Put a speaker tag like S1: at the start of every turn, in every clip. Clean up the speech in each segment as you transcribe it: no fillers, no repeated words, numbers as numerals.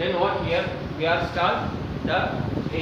S1: then what here we are start the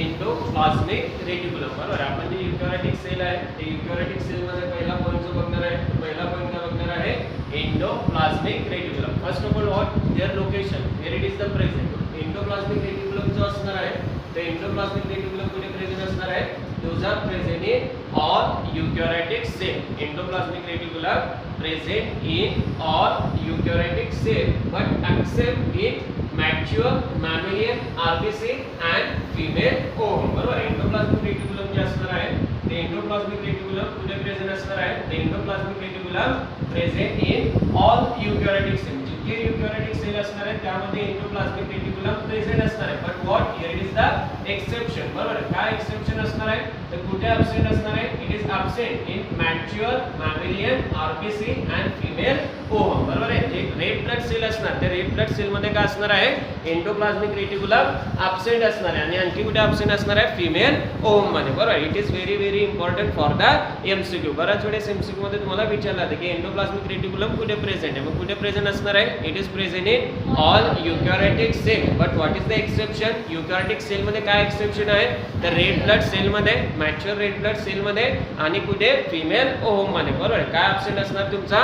S1: endoplasmic reticulum. बरोबर आपण जे यूकॅरियोटिक सेल आहे ते यूकॅरियोटिक सेल मध्ये पहिला पॉइंट जो बघणार आहे तो पहिला पॉइंट काय बघणार आहे endoplasmic reticulum. First of all what there location where it is the present endoplasmic reticulum जो असणार आहे ते endoplasmic reticulum कुठे प्रेझेंट असणार आहे those are present in all eukaryotic cell. Endoplasmic reticulum present in all eukaryotic cell but except in mature mammalian RBC and female ovum. बरोबर endoplasmic reticulum जे असणार आहे ते endoplasmic reticulum कुठे प्रेझेंट असणार आहे ते endoplasmic reticulum present in all eukaryotic cell. जितके eukaryotic cell असणार आहे त्यामध्ये endoplasmic reticulum present असणार आहे but what here is the exception. बरोबर काय एक्सेप्शन असणार आहे तर कुठे absent असणार आहे it is absent in mature mammalian RBC and female ovum. बरोबर आहे जे रेड ब्लड सेल असणार ते रेड ब्लड सेल मध्ये काय असणार आहे endoplasmic reticulum absent असणार आहे आणि आणखी कुठे absent असणार आहे female ovum मध्ये. बरोबर it is very important for the MCQ. बऱ्याच वेळेस MCQ मध्ये तुम्हाला विचारलं जातं की endoplasmic reticulum कुठे प्रेझेंट आहे मग कुठे प्रेझेंट असणार आहे it is present in all eukaryotic cell but what is the exception. eukaryotic cell मध्ये काय एक्सेप्शन आहे तर रेड ब्लड सेल मध्ये मॅच्युअर रेड ब्लड सेल मध्ये आणि कुठे फिमेल ओव्हम मध्ये. बरोबर काय absent असणार तुमचा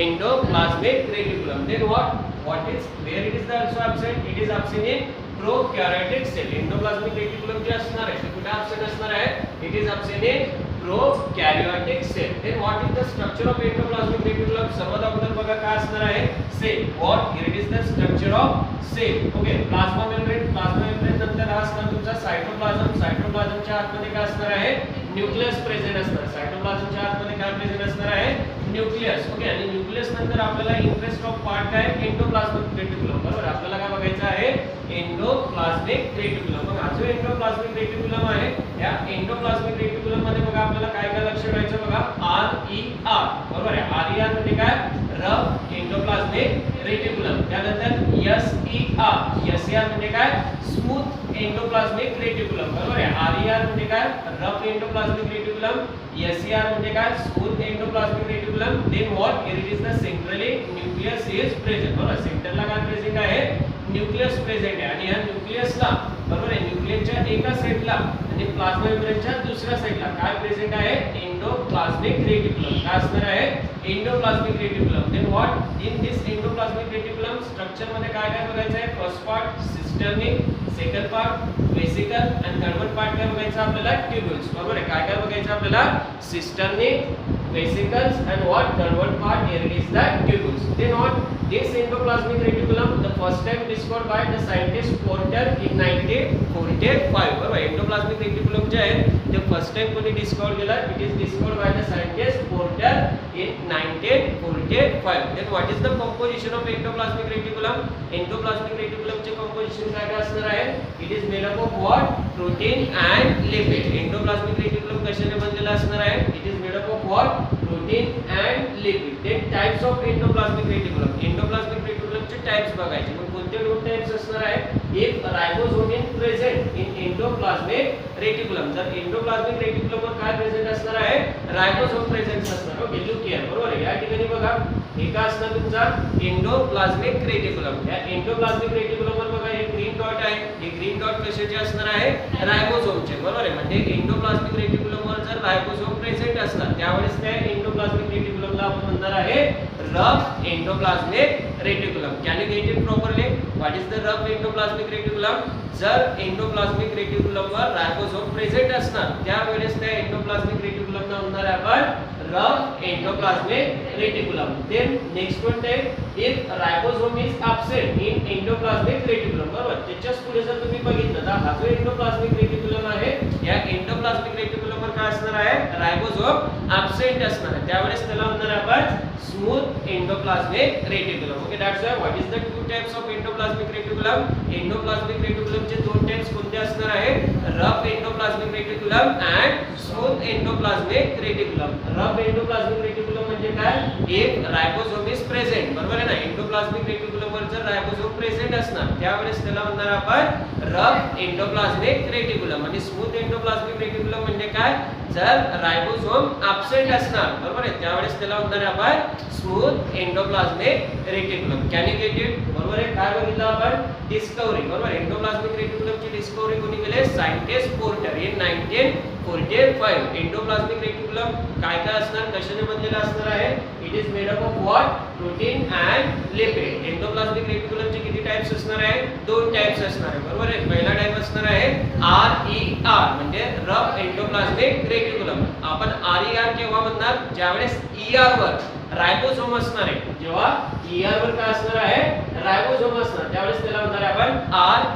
S1: endoplasmic reticulum. then what is where it is also absent it is absent in prokaryotic cell. endoplasmic reticulum जे असणार आहे ते कुठे absent असणार आहे it is absent in prokaryotic cell. then what is the structure of endoplasmic reticulum. सर्वात अगोदर बघा काय असणार आहे cell. what here it is the structure of cell. okay plasma membrane नंतर हा असणार तुमचा सायटोप्लाझमच्या आतमध्ये काय असणार आहे न्यूक्लियस प्रेझेंट असणार. सायटोप्लाझमच्या आतमध्ये काय प्रेझेंट असणार आहे न्यूक्लियस. ओके आणि न्यूक्लियस नंतर आपल्याला इंटरेस्ट ऑफ पार्ट काय एंडोप्लाझमिक रेटिक्युलम. बरोबर आपल्याला काय बघायचं आहे एंडोप्लाझमिक रेटिक्युलम. मग हा जो एंडोप्लाझमिक रेटिक्युलम आहे या एंडोप्लाझमिक रेटिक्युलम मध्ये बघा आपल्याला काय काय लक्ष ठेवायचं बघा RER. बरोबर आहे RER म्हणजे काय रफ एंडोप्लाझमिक रेटिक्युलम. त्यानंतर SER म्हणजे काय स्मूथ एंडोप्लाझमिक रेटिक्युलम. बरोबर आहे RER म्हणजे काय रफ एंडोप्लाझमिक रेटिक्युलम SER म्हणजे काय smooth endoplasmic reticulum. then what here it is the centrally nucleus is present. बरोबर सेंटरला काय प्रेझेंट आहे न्यूक्लियस प्रेझेंट आहे आणि या न्यूक्लियसला बरोबर आहे न्यूक्लियसच्या एका साइडला आणि प्लाझ्मा मेम्ब्रेनच्या दुसऱ्या साइडला काय प्रेझेंट आहे एंडोप्लाझमिक रेटिक्युलम. काय असणार आहे endoplasmic reticulum. then what in this endoplasmic reticulum structure मध्ये काय काय बघायचं आहे first part cisternae second part vesicle आणि थर्ड पार्ट काय बघायचं आपल्याला ट्यूब्युल्स. बरोबर आहे काय काय बघायचं आपल्याला सिस्टर्निक vesicles and what third part here it is the tubules. then what this endoplasmic reticulum the first time discovered by the scientist Porter in 1945. बरोबर endoplasmic reticulum जे आहे ते फर्स्ट टाइम कोणी डिस्कवर केला it is discovered by the scientist Porter in 1945. then what is the composition of endoplasmic reticulum. endoplasmic reticulum चे composition काय काय असणार आहे it is made up of what protein and lipid. endoplasmic reticulum कशाने बनलेला असणार आहे it is made up of what protein and lipid. then types of endoplasmic reticulum. endoplasmic reticulum चे टाइप्स बघायचे मग कोणते दोन टाइप्स असणार आहे एक ribosome in present in endoplasmic reticulum. जर endoplasmic reticulum वर काय प्रेझेंट असणार आहे रायबोसोम प्रेझेंट असणार. Okay look here. बरोबर आहे या ठिकाणी बघा हे काय असणार तुमचा endoplasmic reticulum. या endoplasmic reticulum वर बघा हे ग्रीन डॉट आहे हे ग्रीन डॉट कशाचे असणार आहे रायबोसोमचे. बरोबर आहे म्हणजे endoplasmic reticulum वर जर रायबोसोम प्रेझेंट असणार त्यावेळेस त्या endoplasmic reticulum ला आपण म्हणणार आहे rough endoplasmic reticulum. Can you get it properly what is the rough endoplasmic reticulum. जर एंडोप्लाझमिक रेटिक्युलम वर रायबोसोम प्रेझेंट असणार त्यावेळेस त्या एंडोप्लाझमिक रेटिक्युलम ला म्हणणार आहे आपण rough endoplasmic reticulum. Then next point आहे if ribosome is absent in endoplasmic reticulum. बरोबर त्याच्याच पुढे जर तुम्ही बघितलं तर हा जो एंडोप्लाझमिक रेटिक्युलम आहे या एंडोप्लाझमिक रेटिक्युलम वर काय असणार आहे रायबोसोम absent असणार आहे त्यावेळेस त्याला म्हणणार आहे आपण smooth endoplasmic reticulum. okay that's why what is the two types of endoplasmic reticulum. endoplasmic reticulum चे दोन टाइप्स कोणते असणार आहे rough endoplasmic reticulum and smooth endoplasmic reticulum. Rough endoplasmic reticulum म्हणजे काय एक रायबोसोम इज प्रेझेंट. बरोबर आहे ना एंडोप्लाझमिक रेटिक्युलम वर जर रायबोसोम प्रेझेंट असणार त्यावेळेस त्याला म्हणणार आपण रफ एंडोप्लाझमिक रेटिक्युलम. आणि स्मूथ एंडोप्लाझमिक रेटिक्युलम म्हणजे काय जर रायबोसोम absent असणार बरोबर आहे त्यावेळेस त्याला म्हणणार आपण smooth endoplasmic reticulum. Can you get it. बरोबर आहे. काय बघितलं आपण? डिस्कवरी. बरोबर. एंडोप्लाझ्मिक रेटिक्युलमची डिस्कवरी कोणी केली? Scientist Porter in 1945. Endoplasmic reticulum काय काय असणार, कशाने बनलेला असणार आहे? It is made up of what? Protein and lipid. Endoplasmic रेटिक्युलमचे किती टाइप्स असणार आहे? दोन टाइप्स असणार आहे. बरोबर आहे. पहिला टाइप असणार आहे RER म्हणजे रफ एंडोप्लाझ्मिक रेटिक्युलम. आपण RER केव्हा म्हणणार? ज्यावेळेस ER वर रायबोसोम असणार आहे. जेव्हा ER वर काय असणार आहे? रायबोसोम असणार, त्यावेळेस त्याला म्हणणार आहे आपण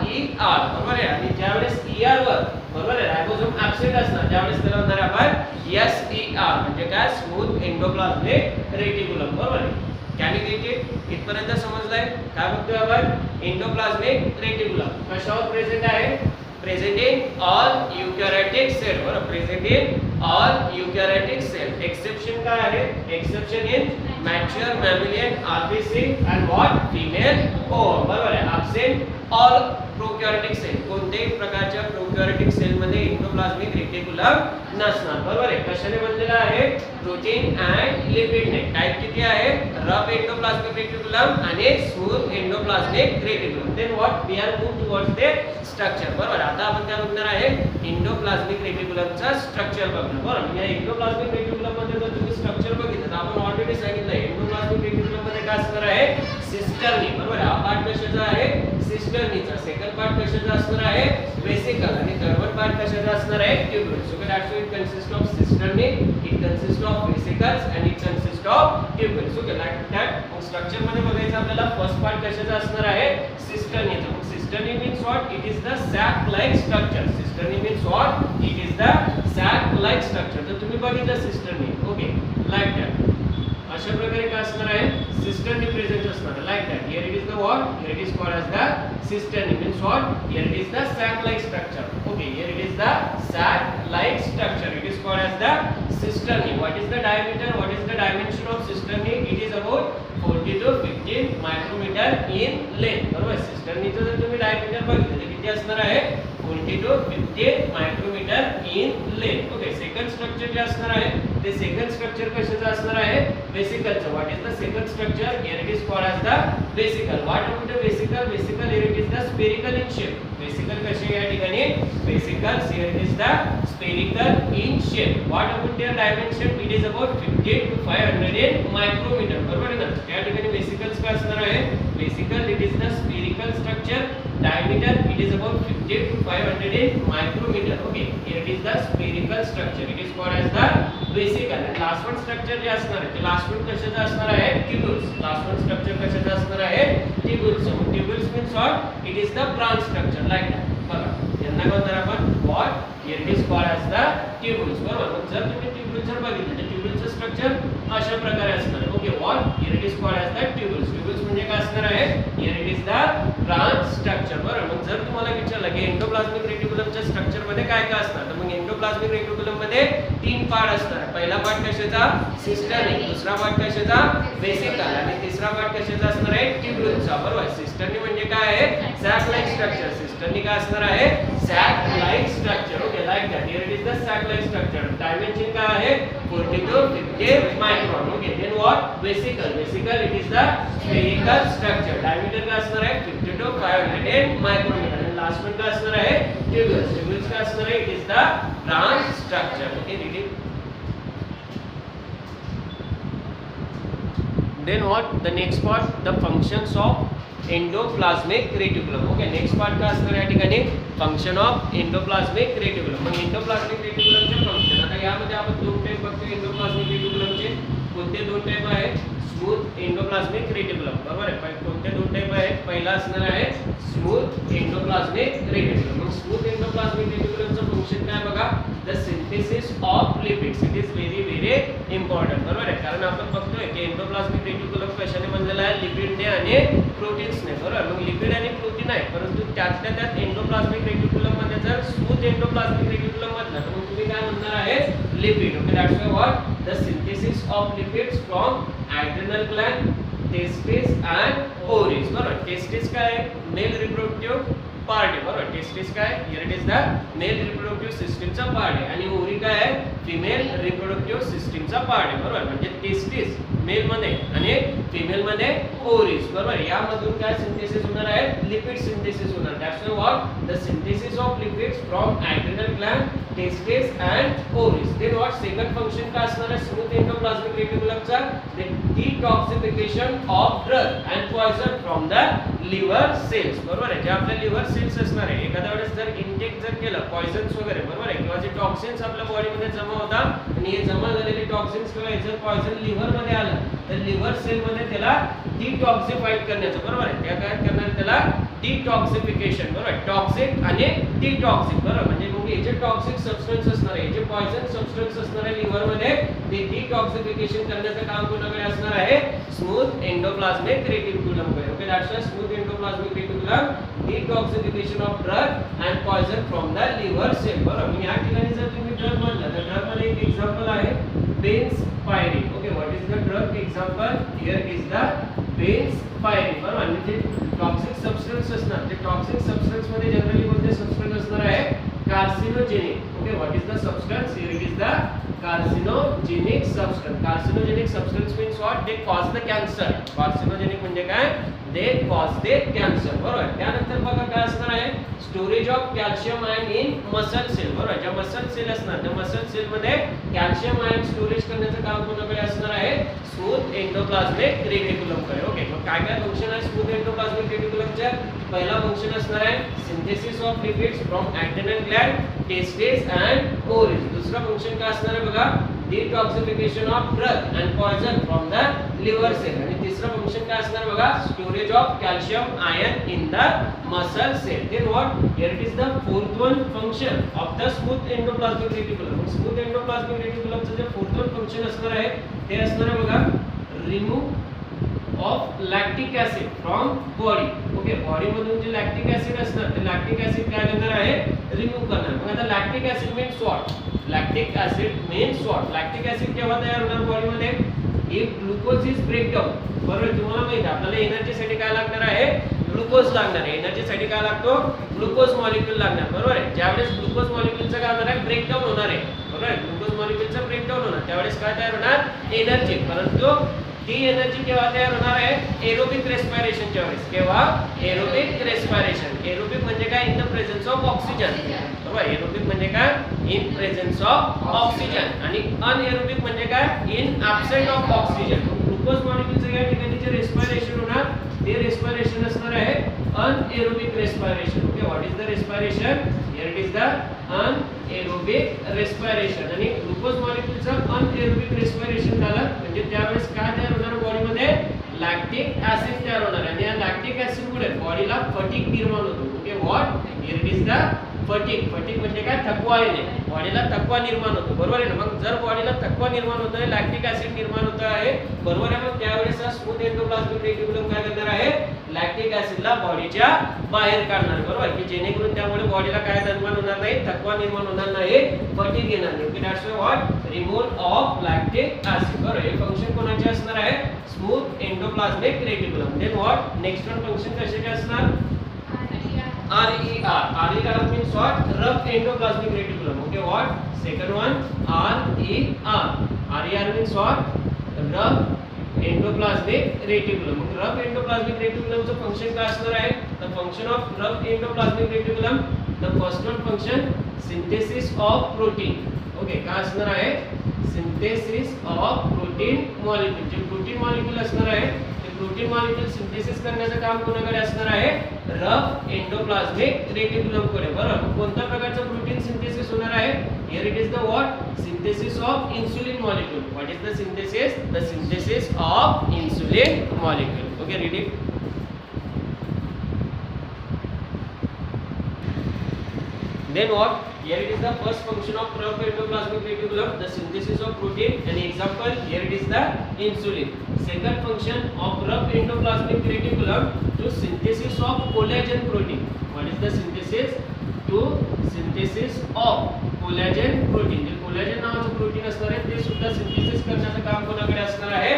S1: RER. बरोबर आहे. आणि ज्यावेळेस ER वर बरोबर आहे रायबोसोम ऍब्सेंट असणार, त्यावेळेस त्याला म्हणणार आहे आपण SER म्हणजे काय? Smooth endoplasmic reticulum. बरोबर आहे. Can you get it? इथपर्यंत समजलंय? काय बघतोय आपण? एंडोप्लाझ्मिक रेटिक्युलम कशावर प्रेझेंट आहे? Present in all eukaryotic cell. बरोबर. Present in all eukaryotic cell. Exception काय आहे? Exception in mature mammalian RBC and what? Female ovum. बरोबर आहे. Absent all prokaryotic cell. कोणत्याही प्रकारच्या प्रोकॅरियोटिक सेल मध्ये एंडोप्लाझ्मिक रेटिक्युलम नसणार. बरोबर आहे. कशाने बनलेला आहे? Protein and लिपिडने. टाइप किती आहे? रफ एंडोप्लाझ्मिक रेटिक्युलम आणि smooth endoplasmic reticulum. Then what? We are move towards the structure. बरोबर. आता आपण काय बघणार आहे? एंडोप्लाझ्मिक रेटिक्युलमचा स्ट्रक्चर बघणार. बरोबर. या एंडोप्लाझ्मिक रेटिक्युलम मध्ये जर तुम्ही स्ट्रक्चर बघितलं तर आपण ऑलरेडी सांगितलं एंडोप्लाझ्मिक रेटिक्युलम मध्ये काय असणार आहे? सिस्टर्नी. बरोबर. हा पार्ट कशाचा आहे? सिस्टर्नीचा. सेकंड पार्ट कशाचा असणार आहे? वेसिकल. आणि थर्ड पार्ट कशाचा असणार आहे? Tubules. So that's it consist of cisternae, it consist of vesicles and it consist of tubules. Okay. Like that. Structure मध्ये बघायचं आपल्याला फर्स्ट पार्ट कशाचा असणार आहे? सिस्टर्नीचा. मग cisternae means what? It is the sac like structure. Cisternae means what? It is the sac like structure. तर तुम्ही बघितलं सिस्टर्नी. ओके. Like that. अशा प्रकारे काय असणार आहे? सिस्टर्नी प्रेझेंट असणार आहे. Like that. Here it is the what? Here it is called as the cisternae means what? Here it is the sac like structure. Okay. Here it is the sac like structure. It is called as the cisternae. What is the diameter? What is the dimension of cisternae? It is about 40 to 50 micrometre in length. बरोबर. सिस्टर्नीचं जर तुम्ही diameter बघितलं तर किती असणार आहे? 40 to 50 micrometre in length. Okay. Second structure जे असणार आहे ते सेकंड स्ट्रक्चर कशाचं असणार आहे? वेसिकलचं. What is the second structure? Here it is called as the vesicle. What about the vesicle? Vesicle here it is the spherical in shape. Vesicle कसे या ठिकाणी? Vesicles here it is the spherical in shape. What about their dimension? It is about 50 to 500 in micrometre. बरोबर आहे ना? या ठिकाणी vesicles काय असणार आहे? Vesicle it is the spherical structure. Diameter it is about 50 to 500 in micrometer. Okay. Here it is the spherical structure. It is called as the vesicle. And last one structure जे असणार आहे ते last one कशाचं असणार आहे? tubules. Last one structure कशाचं असणार आहे? tubules. So tubules means what? It is the branch structure like that. बघा. यांना काय म्हणणार आपण? What? Here it is called as the tubules. बरोबर. मग जर तुम्ही tubules जर बघितलं तर tubules स्ट्रक्चर अशा प्रकारे असणार आहे. Okay. What? Here it is called as the tubules. tubules म्हणजे काय असणार आहे? Here it is the branch structure. बरोबर. मग जर तुम्हाला विचारलं की एंडोप्लाझ्मिक रेटिक्युलमच्या स्ट्रक्चर मध्ये काय काय असणार, तर मग एंडोप्लाझ्मिक रेटिक्युलम मध्ये तीन पार्ट असणार. पहिला पार्ट कशाचा? सिस्टर्नी. दुसरा पार्ट कशाचा? वेसिकल. आणि तिसरा पार्ट कशाचा असणार आहे? ट्यूब्युल्सचा. बरोबर. सिस्टर्नी म्हणजे काय आहे? Sac like structure. सिस्टर्नी काय असणार आहे? Sac like structure. Okay. Like that. Here it is the sac like structure. Dimension काय आहे? 40 to 50 micron. Okay. Then what? Vesicle. Vesicle it is the spherical structure. Diameter काय असणार आहे? 50 to 500 micrometer. आणि last one काय असणार आहे? Tubules. Tubules काय असणार आहे? It is the branch structure. Okay. Reading. Then what? The next part, the functions of endoplasmic reticulum. Okay. Next part काय असणार आहे या ठिकाणी? Function of endoplasmic reticulum. मग एंडोप्लाझ्मिक रेटिक्युलमचे फंक्शन. आता यामध्ये आपण दोन टाइप बघतो एंडोप्लाझ्मिक रेटिक्युलमचे. कोणते दोन टाइप आहेत? Smooth endoplasmic reticulum. बरोबर आहे. कोणते दोन टाइप आहेत? पहिला असणार आहे स्मूथ एंडोप्लाझमिक रेटिक्युलम. मग स्मूथ एंडोप्लाझमिक रेटिक्युलमचं फंक्शन काय बघा? The synthesis of lipids. It is very very important. बरोबर आहे. कारण आपण बघतोय की एंडोप्लाझमिक रेटिक्युलम कशाने बनलेला आहे? लिपिडने आणि प्रोटीन्सने. बरोबर. मग लिपिड आणि प्रोटीन आहे, परंतु त्यातल्या त्यात एंडोप्लाझमिक रेटिक्युलम मध्ये जर स्मूथ एंडोप्लाझमिक रेटिक्युलम मधला तर मग तुम्ही काय म्हणणार आहे? Lipid. Okay. That's why what? The synthesis of lipids from adrenal gland, testis and ovaries. बरोबर. टेस्टिस काय? मेल रिप्रोडक्टिव्ह पार्ट आहे. बरोबर. टेस्टिस काय here it is the male reproductive सिस्टीमचा पार्ट आहे आणि ओव्हरी काय आहे फिमेल रिप्रोडक्टिव्ह सिस्टीमचा पार्ट आहे बरोबर. म्हणजे टेस्टिस मेल मध्ये आणि फिमेल मध्ये ओव्हरीज बरोबर. यामधून काय सिंथेसिस होणार आहे लिपिड सिंथेसिस होणार. That's what the synthesis of lipids from adrenal gland testis and ovaries. Then what second function काय असणार आहे स्मूथ एंडोप्लाझमिक रेटिक्युलमचा detoxification of drug and poison from the liver cells बरोबर आहे. जे आपल्या लिव्हर सेल्स असणार आहे एखाद्या वेळेस जर इंटेक जर केलं पॉइझन्स वगैरे बरोबर आहे किंवा जे टॉक्सिन्स आपल्या बॉडीमध्ये जमा होतात आणि हे जमा झालेले टॉक्सिन्स किंवा जर पॉइझन लिव्हर मध्ये आलं तर लिव्हर सेल मध्ये त्याला डिटॉक्सिफाईड करण्याचं बरोबर आहे. त्या काय करणार त्याला डिटॉक्सिफिकेशन बरोबर. टॉक्सिक आणि डिटॉक्सिक बरोबर. म्हणजे मग हे जे टॉक्सिक सबस्टन्स असणार आहे जे पॉइझन सबस्टन्स असणार आहे लिव्हर मध्ये ते डिटॉक्सिफिकेशन करण्याचं काम कोणाकडे असणार आहे स्मूथ एंडोप्लाझमिक रेटिक्युलमकडे. Okay that's why smooth endoplasmic reticulum detoxification of drug and poison from the liver cell बरोबर. मग या ठिकाणी जर तुम्ही ड्रग म्हटलं तर ड्रग मध्ये एक एक्झाम्पल आहे benzpyrene. Okay what is the drug example here is the benzpyrene बरोबर. म्हणजे टॉक्सिक सबस्टन्स असणार ते टॉक्सिक सबस्टन्स मध्ये जनरली कोणते सबस्टन्स असणार आहे carcinogenic. Okay what is the substance here it is the carcinogenic substance. Carcinogenic substance means what they cause the cancer. Carcinogenic म्हणजे काय दे कॉज द कॅन्सर बरोबर. त्यानंतर बघा काय असणार आहे storage of calcium ion in muscle cell बरोबर. ज्या मसल सेल असणार त्या मसल सेल मध्ये कॅल्शियम आयन स्टोरेज करण्याचं काम कोणाकडे असणार आहे स्मूथ एंडोप्लाझमिक रेटिक्युलमकडे. ओके मग काय काय फंक्शन आहे स्मूथ एंडोप्लाझमिक रेटिक्युलमचे. पहिला फंक्शन असणार आहे synthesis of lipids from adrenal gland testis and ovaries. दुसरा फंक्शन काय असणार आहे बघा detoxification of drug and poison from the liver cell. आणि तिसरा फंक्शन काय असणार बघा storage of calcium ion in the muscle cell. Then what here it is the fourth one function of the smooth endoplasmic reticulum. Smooth endoplasmic रेटिक्युलमचं जे fourth one function असणार आहे ते असणार आहे बघा remove of lactic acid from body. Okay body मधून जे लॅक्टिक ऍसिड असणार ते लॅक्टिक ऍसिड काय करणार आहे रिमूव्ह करणार. मग आता lactic acid means what lactic acid means what lactic acid केव्हा तयार होणार बॉडी मध्ये इफ ग्लुकोज इज ब्रेकडाउन बरोबर. तुम्हाला माहिती आहे आपल्याला एनर्जी साठी काय लागणार आहे ग्लुकोज लागणार आहे. एनर्जी साठी काय लागतो ग्लुकोज मॉलिक्यूल लागणार बरोबर आहे. ज्यावेळेस ग्लुकोज मॉलिक्यूलचं काय होणार आहे ब्रेकडाउन होणार आहे बरोबर आहे. ग्लुकोज मॉलिक्यूलचं ब्रेकडाउन होणार त्यावेळेस काय तयार होणार एनर्जी. परंतु ती एनर्जी केव्हा तयार होणार आहे एरोबिक रेस्पिरेशनच्या वेळेस. केव्हा एरोबिक रेस्पिरेशन. एरोबिक म्हणजे काय in the presence of oxygen बरोबर. एरोबिक म्हणजे काय इन प्रेझेन्स ऑफ ऑक्सिजन आणि अनएरोबिक म्हणजे काय in absent of oxygen. Glucose मॉलिक्यूलचं या ठिकाणी जे रेस्पिरेशन होणार ते रेस्पिरेशन असणार आहे anaerobic respiration. Okay what is the respiration here it is the anaerobic respiration. आणि ग्लुकोज मॉलिक्यूलचं अनएरोबिक रेस्पिरेशन झालं म्हणजे त्यावेळेस काय तयार होणार बॉडीमध्ये लॅक्टिक ऍसिड तयार होणार आणि या लॅक्टिक ऍसिड मुळे बॉडीला फटीग निर्माण होतो. Okay what here it is the fatigue. Fatigue म्हणजे काय थकवा येणे. बॉडीला थकवा निर्माण होतो बरोबर आहे ना. मग जर बॉडीला थकवा निर्माण होत आहे लॅक्टिक ऍसिड निर्माण होत आहे बरोबर आहे. मग त्यावेळेस स्मूथ एंडोप्लाझमिक रेटिक्युलम काय करणार आहे लॅक्टिक ऍसिडला बॉडीच्या बाहेर काढणार बरोबर की जेणेकरून त्यामुळे बॉडीला काय निर्माण होणार नाही थकवा निर्माण होणार नाही फटीग येणार नाही. Okay that's why what removal of lactic acid बरोबर. हे फंक्शन कोणाचे असणार आहे smooth endoplasmic reticulum. Then what next one function कशाचे असणार RER means what rough endoplasmic reticulum. Okay what second one RER means what rough endoplasmic reticulum. rough endoplasmic reticulum चं function काय असणार आहे the function of rough endoplasmic reticulum the first one function synthesis of protein. Okay काय असणार आहे synthesis of protein molecule. जे protein molecule असणार आहे प्रोटीन मॉलिक्यूल सिंथेसिस करण्याचं काम कोणाकडे असणार आहे रफ एंडोप्लाझमिक रेटिक्युलम कडे बरोबर. कोणत्या प्रकारचं प्रोटीन सिंथेसिस होणार आहे here it is the what synthesis of insulin molecule. What is the synthesis of insulin molecule. Okay read it. Then what? Here it is the first function of rough endoplasmic reticulum, the synthesis of protein. An example, here it is the insulin. Second function of rough endoplasmic reticulum to synthesis of collagen protein. What is the synthesis? To synthesis of collagen protein. जे collagen नावाचं protein असणार आहे ते सुद्धा synthesis करण्याचं काम कोणाकडे असणार आहे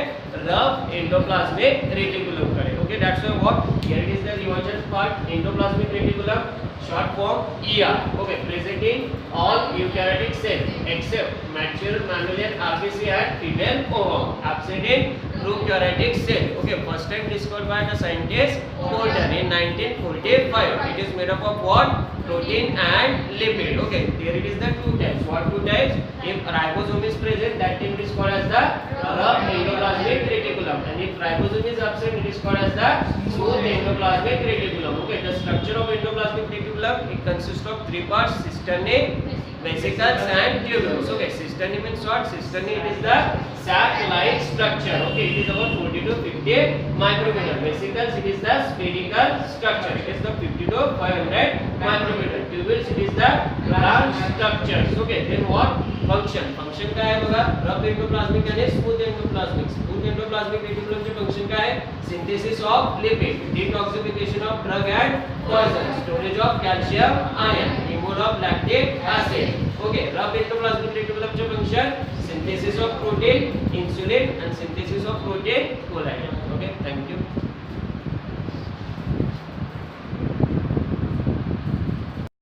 S1: रफ एंडोप्लाझमिक रेटिक्युलम कडे. Okay that's why what here it is the Revulsion part, endoplasmic reticulum, short form ER. Okay, present in all eukaryotic cells except mature mammalian RBC and female ovum, absent in prokaryotic cell. Okay, first time discovered by the scientist Holder in 1945. It is made up of what? Protein and lipid. Okay, here it is the two types. What two types? If ribosome is present, that time it is called as the rough endoplasmic reticulum, and if ribosome is absent, it is called as the smooth endoplasmic reticulum. Okay, the structure of endoplasmic reticulum, it consists of three parts: cisternae, vesicles and tubules. Okay, cisternae means what? Cisternae, it is the sac-like structure. Okay, it is about 40 to 50 micrometer. Vesicles, it is the spherical structure. It is the 50 to 500 micrometer. Tubules, it is the branch structures. Okay, then what? Function. Function क्या है बघा? Rough endoplasmic आणि smooth endoplasmic. Smooth endoplasmic reticulum चे function काय आहे? Synthesis of lipid, detoxification of drug and poison, storage of calcium ion, removal of lactic acid. Okay, rough endoplasmic reticulum चे function synthesis of protein insulin and synthesis of protein collagen. Okay, thank you.